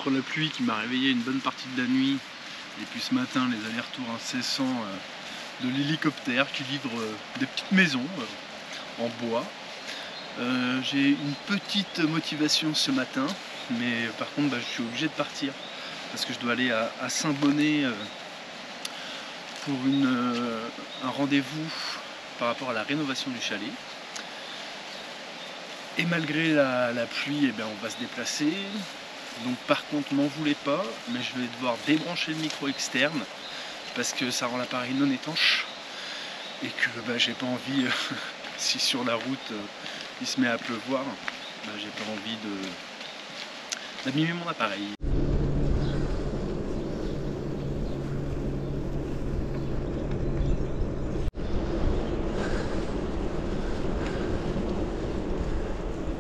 entre la pluie qui m'a réveillé une bonne partie de la nuit et puis ce matin les allers-retours incessants de l'hélicoptère qui livre des petites maisons en bois. J'ai une petite motivation ce matin, mais par contre je suis obligé de partir parce que je dois aller à Saint-Bonnet pour un rendez-vous par rapport à la rénovation du chalet. Et malgré la pluie, eh bien, on va se déplacer. Donc par contre, m'en voulez pas, mais je vais devoir débrancher le micro externe parce que ça rend l'appareil non étanche et que j'ai pas envie, si sur la route il se met à pleuvoir, j'ai pas envie d'abîmer mon appareil.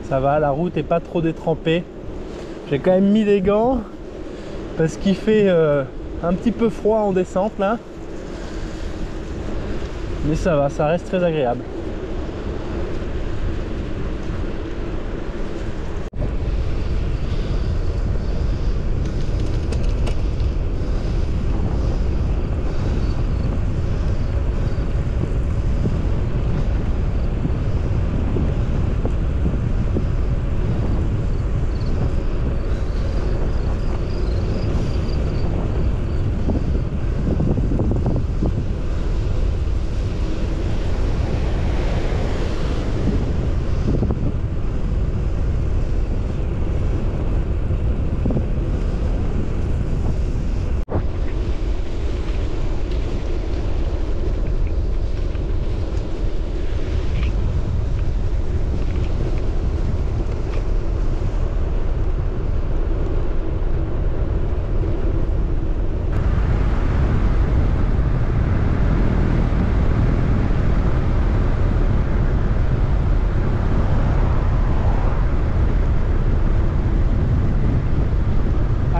Ça va, la route est pas trop détrempée. J'ai quand même mis des gants parce qu'il fait un petit peu froid en descente là. Mais ça va, ça reste très agréable.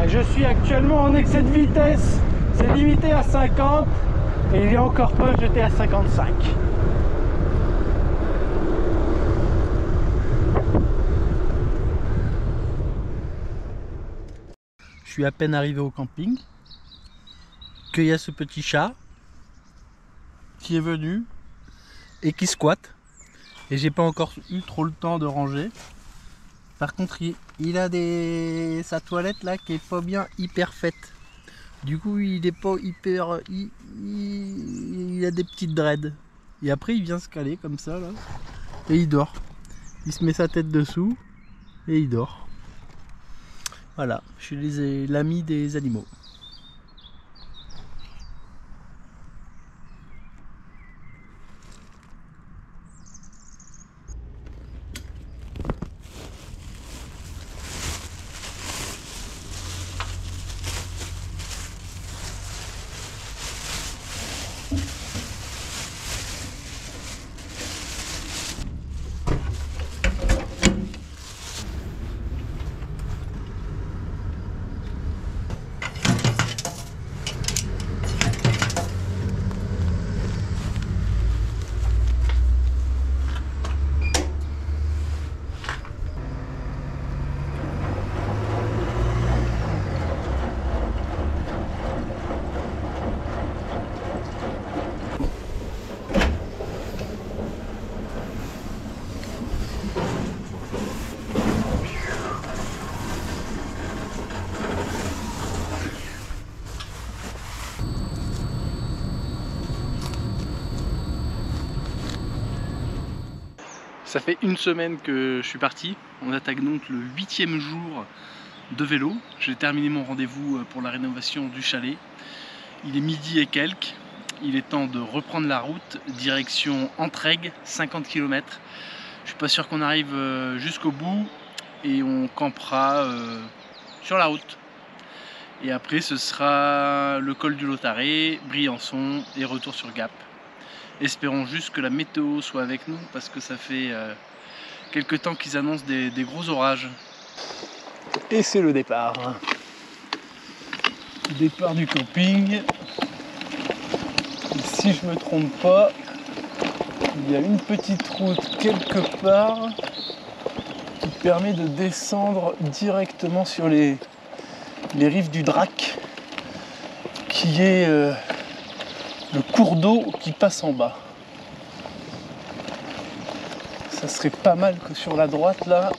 Je suis actuellement en excès de vitesse, c'est limité à 50 et il y a encore peu, j'étais à 55. Je suis à peine arrivé au camping, qu'il y a ce petit chat qui est venu et qui squatte. Et j'ai pas encore eu trop le temps de ranger. Par contre, il a sa toilette là qui est pas bien hyper faite. Du coup, il est pas hyper. Il a des petites dreads. Et après, il vient se caler comme ça là. Et il dort. Il se met sa tête dessous et il dort. Voilà, je suis l'ami des animaux. Ça fait une semaine que je suis parti, on attaque donc le 8e jour de vélo. J'ai terminé mon rendez-vous pour la rénovation du chalet. Il est midi et quelques, il est temps de reprendre la route, direction Entraigues, 50 km. Je suis pas sûr qu'on arrive jusqu'au bout et on campera sur la route. Et après ce sera le col du Lautaret, Briançon et retour sur Gap. Espérons juste que la météo soit avec nous parce que ça fait quelques temps qu'ils annoncent des gros orages. Et c'est le départ. Départ du camping. Et si je me trompe pas, il y a une petite route quelque part qui permet de descendre directement sur les les rives du Drac, qui est le cours d'eau qui passe en bas. Ça serait pas mal que sur la droite là,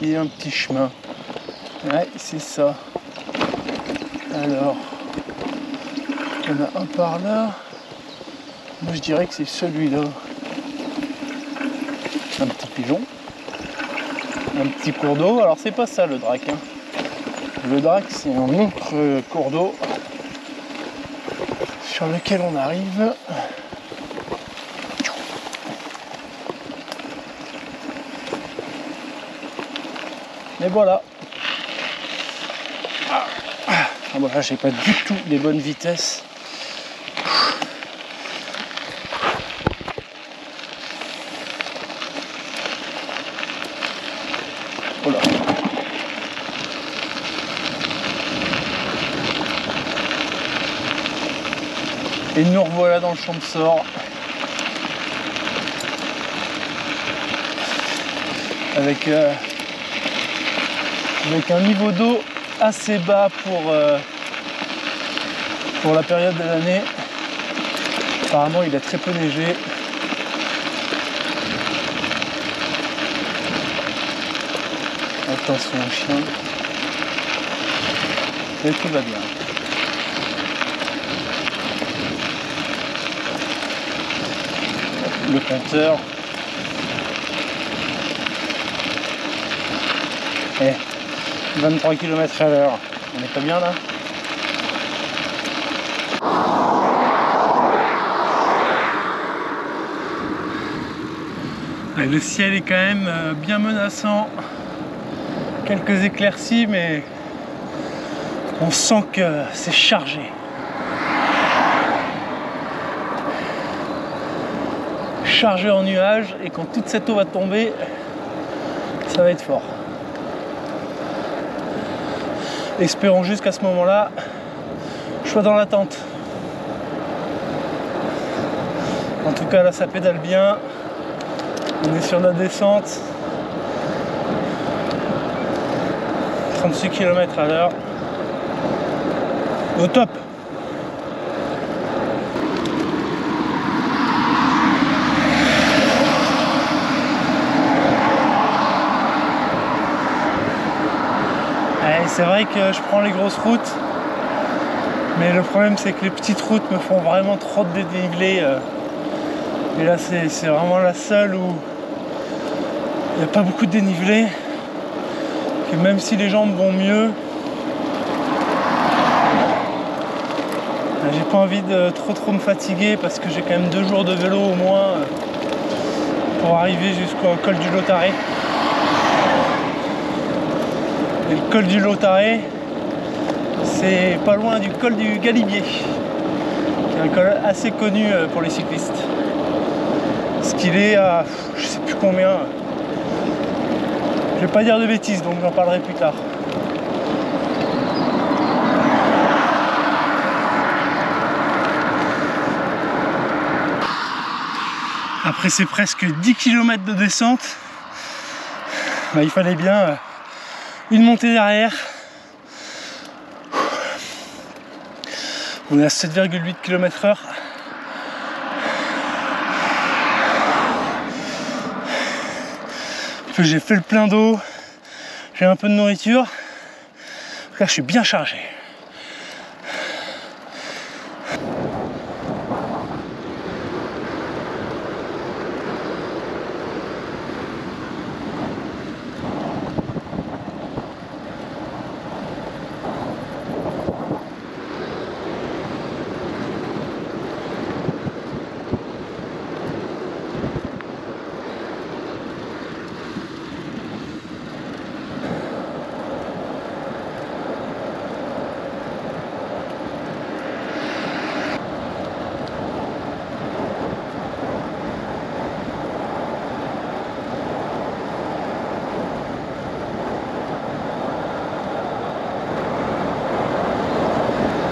il y ait un petit chemin. Ouais, c'est ça. Alors, il y en a un par là. Moi je dirais que c'est celui-là. Un petit pigeon. Un petit cours d'eau. Alors c'est pas ça le Drac. Hein. Le Drac c'est un autre cours d'eau sur lequel on arrive. Et voilà. Ah bon là j'ai pas du tout les bonnes vitesses. Oh là. Et nous revoilà dans le champ de sort. Avec un niveau d'eau assez bas pour la période de l'année. Apparemment il a très peu neigé. Attention au chien. Et tout va bien. Le compteur. Et 23 km/h. On est pas bien là? Et le ciel est quand même bien menaçant. Quelques éclaircies, mais on sent que c'est chargé. Chargé en nuages, et quand toute cette eau va tomber, ça va être fort. Espérons juste qu'à ce moment-là, je sois dans l'attente. En tout cas, là, ça pédale bien. On est sur la descente. 36 km/h. Au top. C'est vrai que je prends les grosses routes, mais le problème c'est que les petites routes me font vraiment trop de dénivelé. Et là c'est vraiment la seule où il n'y a pas beaucoup de dénivelé. Que même si les jambes vont mieux, j'ai pas envie de trop me fatiguer parce que j'ai quand même 2 jours de vélo au moins pour arriver jusqu'au col du Lautaret. Et le col du Lautaret, c'est pas loin du col du Galibier, qui est un col assez connu pour les cyclistes. Ce qu'il est à je sais plus combien. Je vais pas dire de bêtises, donc j'en parlerai plus tard. Après c'est presque 10 km de descente, il fallait bien une montée derrière. On est à 7,8 km/h. J'ai fait le plein d'eau, j'ai un peu de nourriture. Là je suis bien chargé.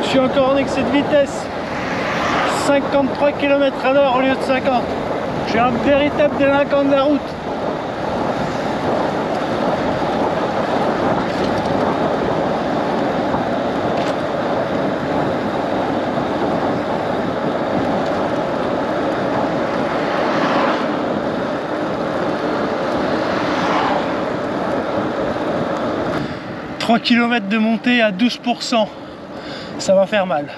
Je suis encore en excès de vitesse, 53 km/h au lieu de 50. Je suis un véritable délinquant de la route. 3 km de montée à 12%. Ça va faire mal.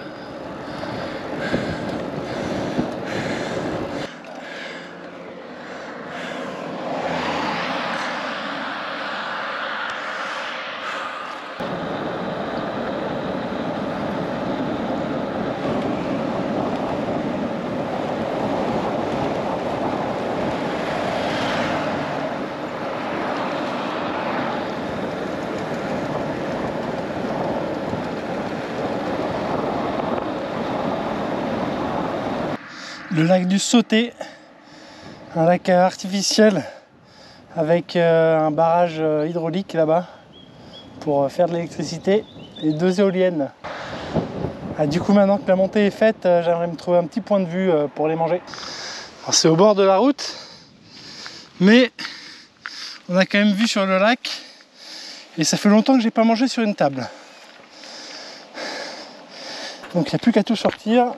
Le lac du Sauté, un lac artificiel avec un barrage hydraulique là-bas pour faire de l'électricité et 2 éoliennes. Ah, du coup, maintenant que la montée est faite, j'aimerais me trouver un petit point de vue pour les manger. C'est au bord de la route, mais on a quand même vue sur le lac et ça fait longtemps que j'ai pas mangé sur une table. Donc il n'y a plus qu'à tout sortir.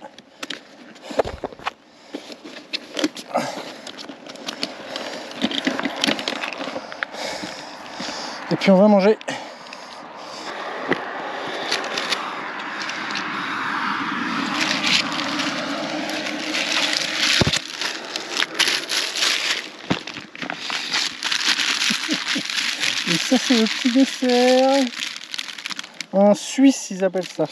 Et puis on va manger. Et ça c'est le petit dessert. En Suisse ils appellent ça.